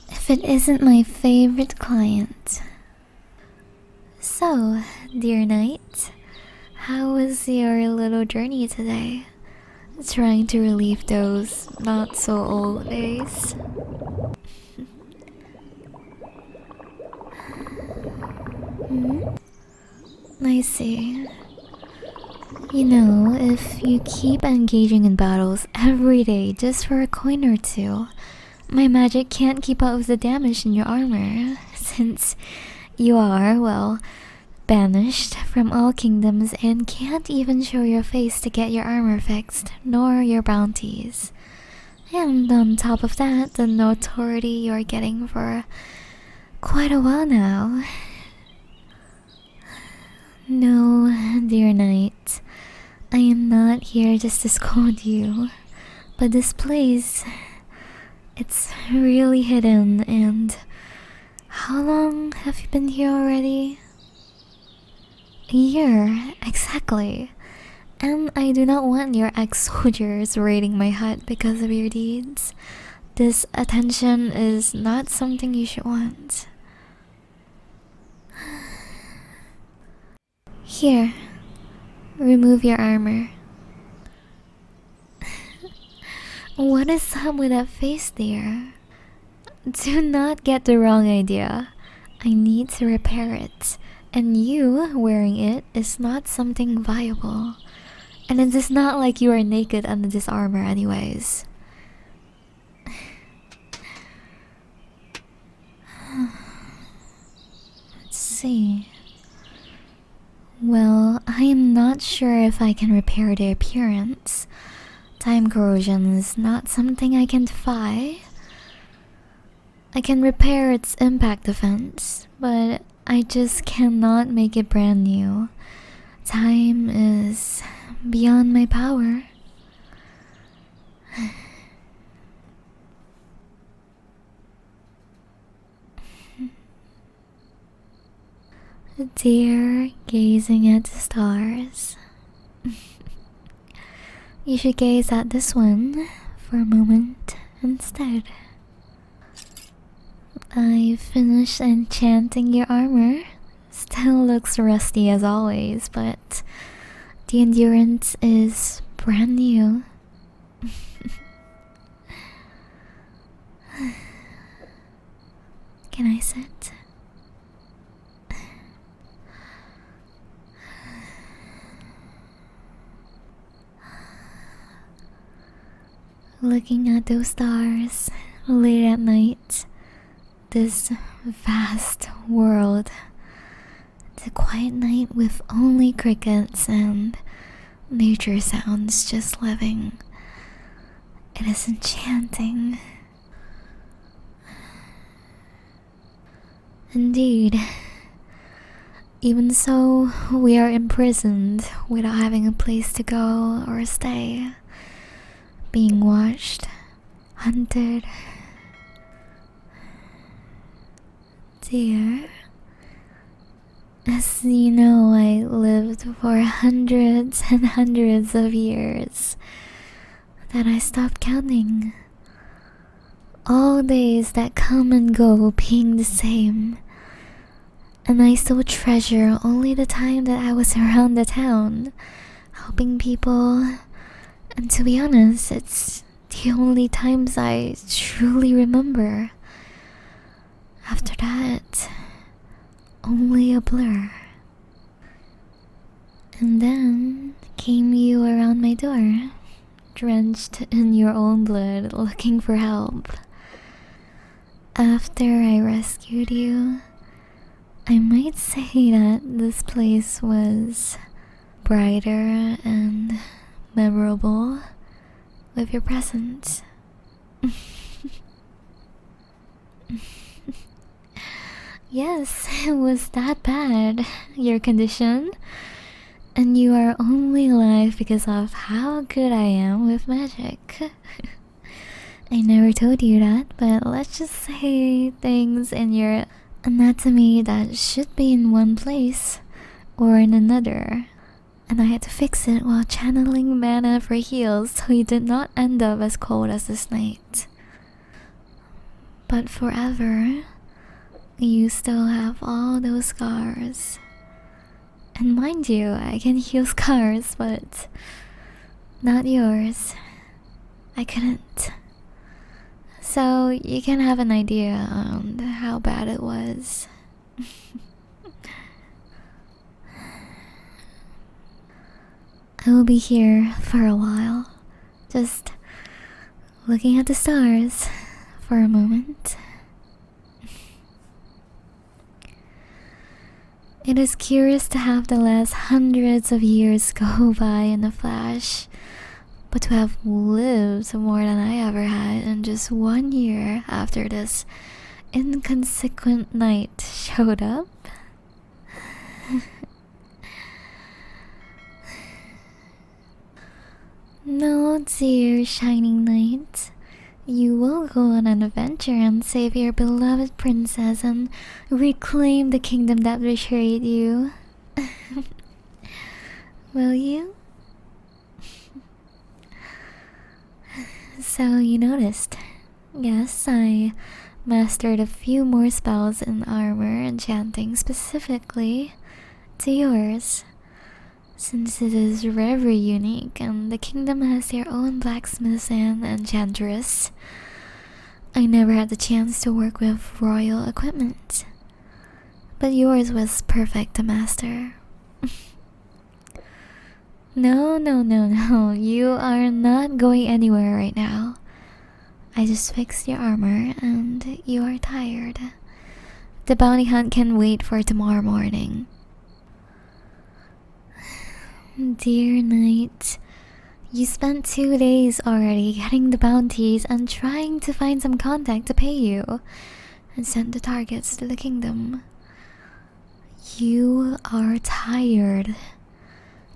If it isn't my favorite client. So, dear knight, how was your little journey today? Trying to relieve those not so old days? I see. You know, if you keep engaging in battles every day just for a coin or two, my magic can't keep up with the damage in your armor, since you are, well, banished from all kingdoms and can't even show your face to get your armor fixed, nor your bounties. And on top of that, the notoriety you're getting for quite a while now. No, dear knight, I am not here just to scold you, but this place, it's really hidden. And how long have you been here already? A year, exactly. And I do not want your ex-soldiers raiding my hut because of your deeds. This attention is not something you should want. Here, remove your armor. What is up with that face there? Do not get the wrong idea. I need to repair it, and you wearing it is not something viable. And it is not like you are naked under this armor anyways. Let's see. Well, I am not sure if I can repair the appearance. Time corrosion is not something I can defy. I can repair its impact defense, but I just cannot make it brand new. Time is beyond my power. Dear, gazing at the stars. You should gaze at this one for a moment instead. I finished enchanting your armor. Still looks rusty as always, but the endurance is brand new. Can I sit? Looking at those stars late at night, this vast world, the quiet night with only crickets and nature sounds just living. It is enchanting. Indeed. Even so, we are imprisoned without having a place to go or stay. Being watched, hunted. Dear, as you know, I lived for hundreds and hundreds of years that I stopped counting. All days that come and go being the same. And I still treasure only the time that I was around the town, helping people. And to be honest, it's the only times I truly remember. After that, only a blur. And then came you around my door, drenched in your own blood, looking for help. After I rescued you, I might say that this place was brighter and memorable with your presence. Yes, it was that bad, your condition. And you are only alive because of how good I am with magic. I never told you that, but let's just say things in your anatomy that should be in one place or in another. and I had to fix it while channeling mana for heals so you did not end up as cold as this night. But forever, you still have all those scars. And mind you, I can heal scars, but not yours. I couldn't. So you can have an idea on how bad it was. I will be here for a while, just looking at the stars for a moment. It is curious to have the last hundreds of years go by in a flash, but to have lived more than I ever had in just 1 year after this inconsequent night showed up. No, dear shining knight. You will go on an adventure and save your beloved princess and reclaim the kingdom that betrayed you. Will you? So you noticed. Yes, I mastered a few more spells in armor enchanting specifically to yours. Since it is very unique and the kingdom has their own blacksmith and enchantress, I never had the chance to work with royal equipment. But yours was perfect to master. No, you are not going anywhere right now. I just fixed your armor and you are tired. The bounty hunt can wait for tomorrow morning. Dear knight, you spent 2 days already getting the bounties and trying to find some contact to pay you and send the targets to the kingdom. You are tired.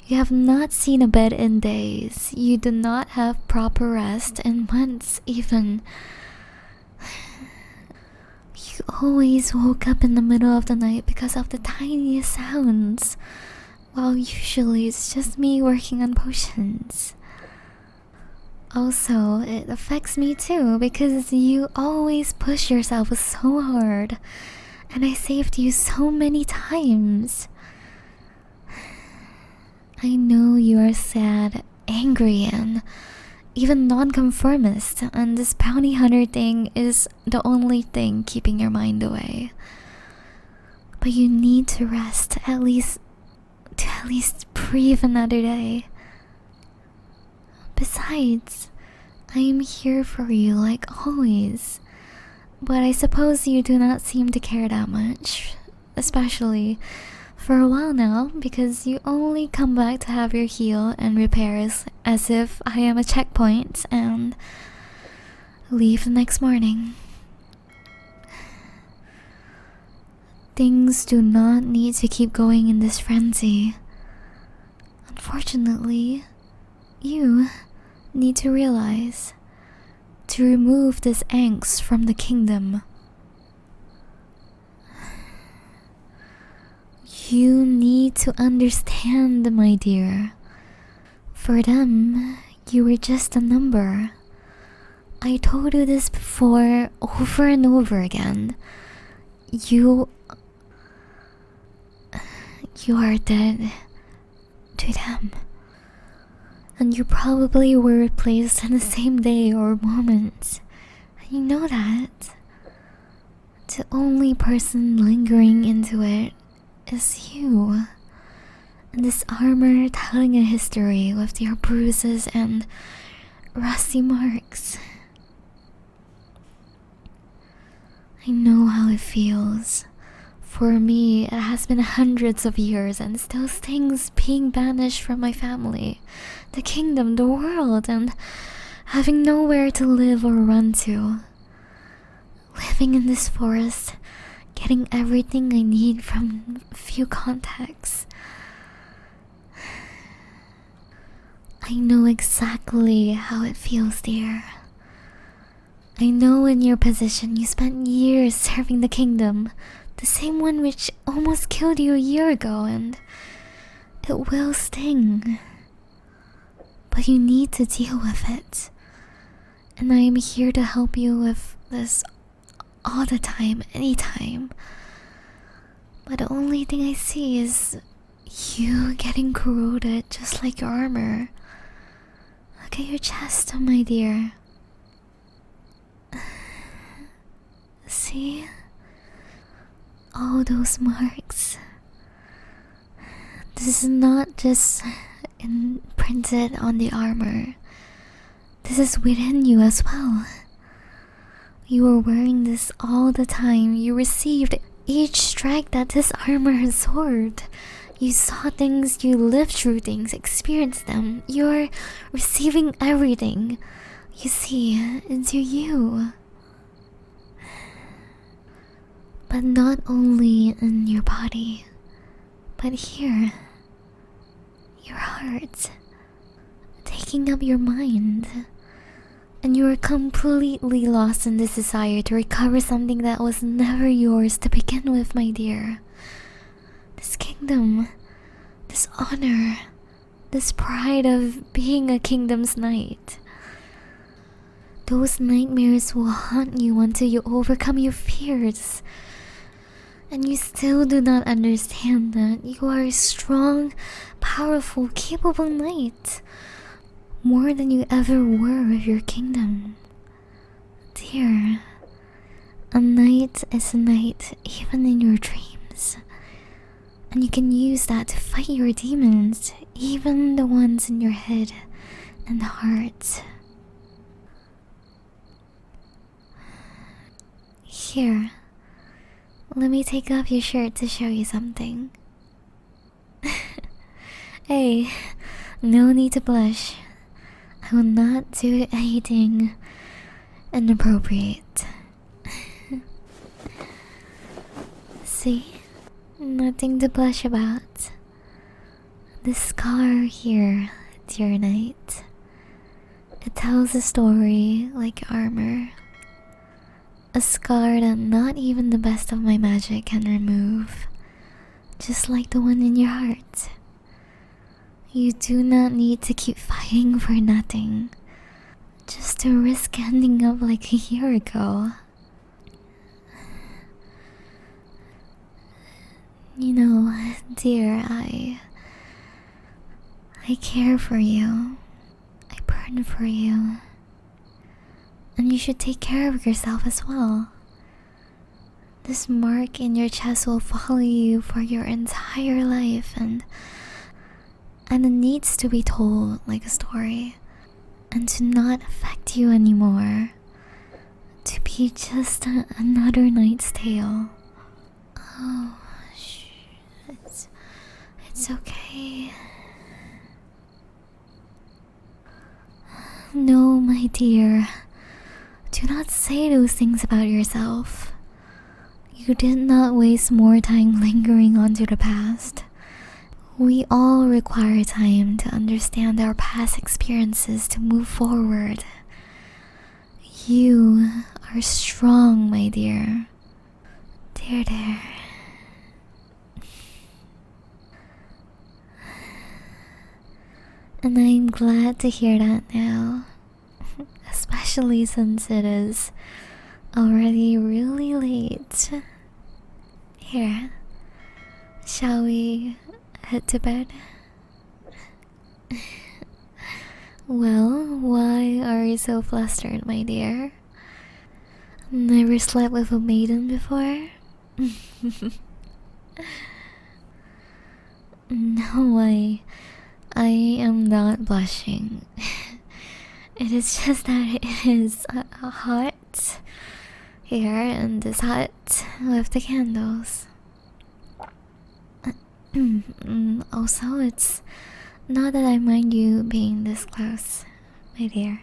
You have not seen a bed in days. You do not have proper rest in months even. You always woke up in the middle of the night because of the tiniest sounds. Well, usually it's just me working on potions. Also, it affects me too because you always push yourself so hard and I saved you so many times. I know you are sad, angry, and even non-conformist, and this bounty hunter thing is the only thing keeping your mind away. But you need to rest to at least breathe another day. Besides, I am here for you like always. But I suppose you do not seem to care that much, especially for a while now, because you only come back to have your heal and repairs as if I am a checkpoint and leave the next morning. Things do not need to keep going in this frenzy. Unfortunately, you need to realize to remove this angst from the kingdom. You need to understand, my dear. For them, you were just a number. I told you this before, over and over again. You are dead to them. And you probably were replaced in the same day or moment. And you know that. The only person lingering into it is you. And this armor telling a history with your bruises and rusty marks. I know how it feels. For me, it has been hundreds of years and still stings being banished from my family, the kingdom, the world, and having nowhere to live or run to. Living in this forest, getting everything I need from a few contacts. I know exactly how it feels, dear. I know in your position you spent years serving the kingdom, the same one which almost killed you a year ago, and It will sting, but you need to deal with it. And I am here to help you with this all the time, anytime. But the only thing I see is you getting corroded just like your armor. Look at your chest, my dear. See? All those marks. This is not just imprinted on the armor. This is within you as well. You are wearing this all the time. You received each strike that this armor absorbed. You saw things, you lived through things, experienced them. You're receiving everything. You see, into you. But not only in your body, but here. Your heart. Taking up your mind. And you are completely lost in this desire to recover something that was never yours to begin with, my dear. This kingdom, this honor, this pride of being a kingdom's knight. Those nightmares will haunt you until you overcome your fears. And you still do not understand that you are a strong, powerful, capable knight. More than you ever were of your kingdom. Dear, a knight is a knight even in your dreams. And you can use that to fight your demons, even the ones in your head and heart. Here, let me take off your shirt to show you something. Hey, no need to blush. I will not do anything inappropriate. See? Nothing to blush about. This scar here, dear knight. It tells a story like armor. A scar that not even the best of my magic can remove. Just like the one in your heart. You do not need to keep fighting for nothing, just to risk ending up like a year ago. You know, dear, I care for you. I burn for you. And you should take care of yourself as well. This mark in your chest will follow you for your entire life, and it needs to be told like a story, and to not affect you anymore, to be just another night's tale. Oh, shh, it's okay. No, my dear, do not say those things about yourself. You did not waste more time lingering onto the past. We all require time to understand our past experiences to move forward. You are strong, my dear. Dear. And I'm glad to hear that now. Especially since it is already really late. Here, shall we head to bed? Well, why are you so flustered, my dear? Never slept with a maiden before? No, I am not blushing. It is just that it is hot here in this hut with the candles. Also, it's not that I mind you being this close, my dear.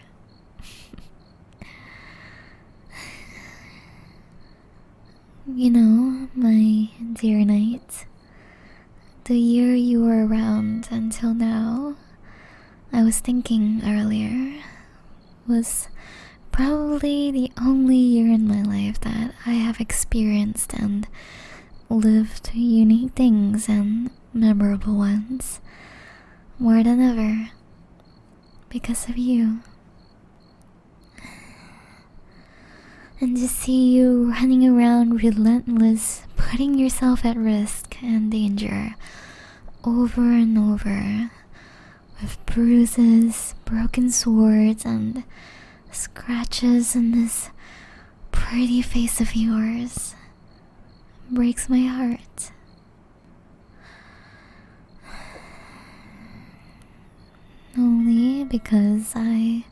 You know, my dear knight, the year you were around until now, I was thinking earlier, was probably the only year in my life that I have experienced and lived unique things and memorable ones, more than ever, because of you. And to see you running around relentless, putting yourself at risk and danger over and over, with bruises, broken swords, and scratches on this pretty face of yours, breaks my heart. Only because I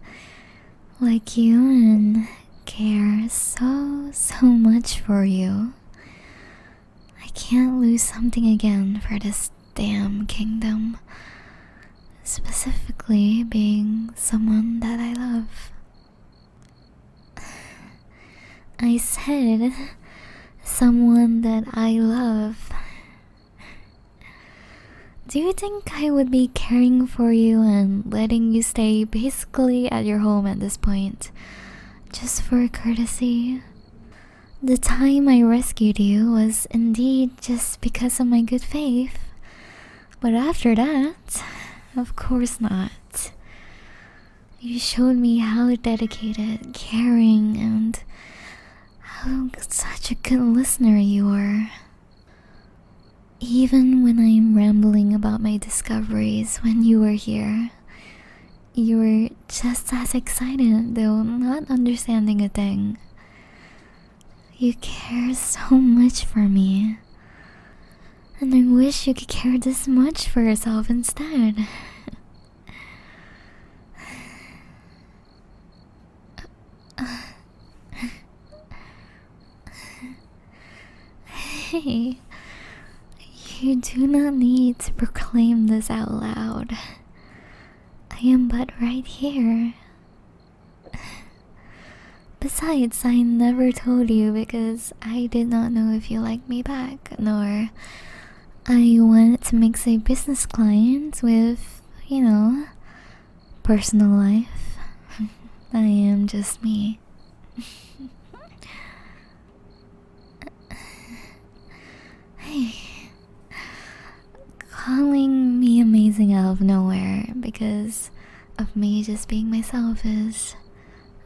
like you and care so much for you. I can't lose something again for this damn kingdom. Specifically being someone that I love. I said someone that I love. Do you think I would be caring for you and letting you stay basically at your home at this point, just for courtesy? The time I rescued you was indeed just because of my good faith. But after that, of course not. You showed me how dedicated, caring, and how such a good listener you are. Even when I'm rambling about my discoveries when you were here, you were just as excited, though not understanding a thing. You care so much for me. And I wish you could care this much for yourself instead. Hey, you do not need to proclaim this out loud. I am but right here. Besides, I never told you because I did not know if you liked me back, nor I wanted to mix a business client with, personal life. I am just me. Hey, calling me amazing out of nowhere because of me just being myself is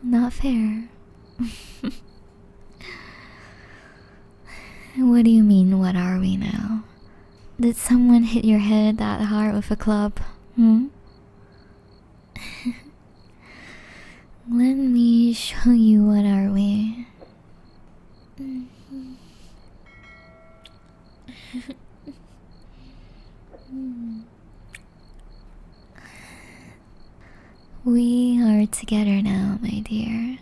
not fair. What do you mean, what are we now? Did someone hit your head that hard with a club? Let me show you what are we. We are together now, my dear.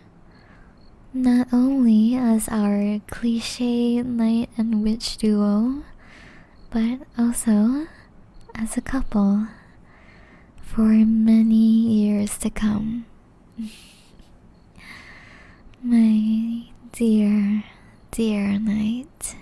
Not only as our cliché knight and witch duo, but also as a couple for many years to come. My dear, dear knight.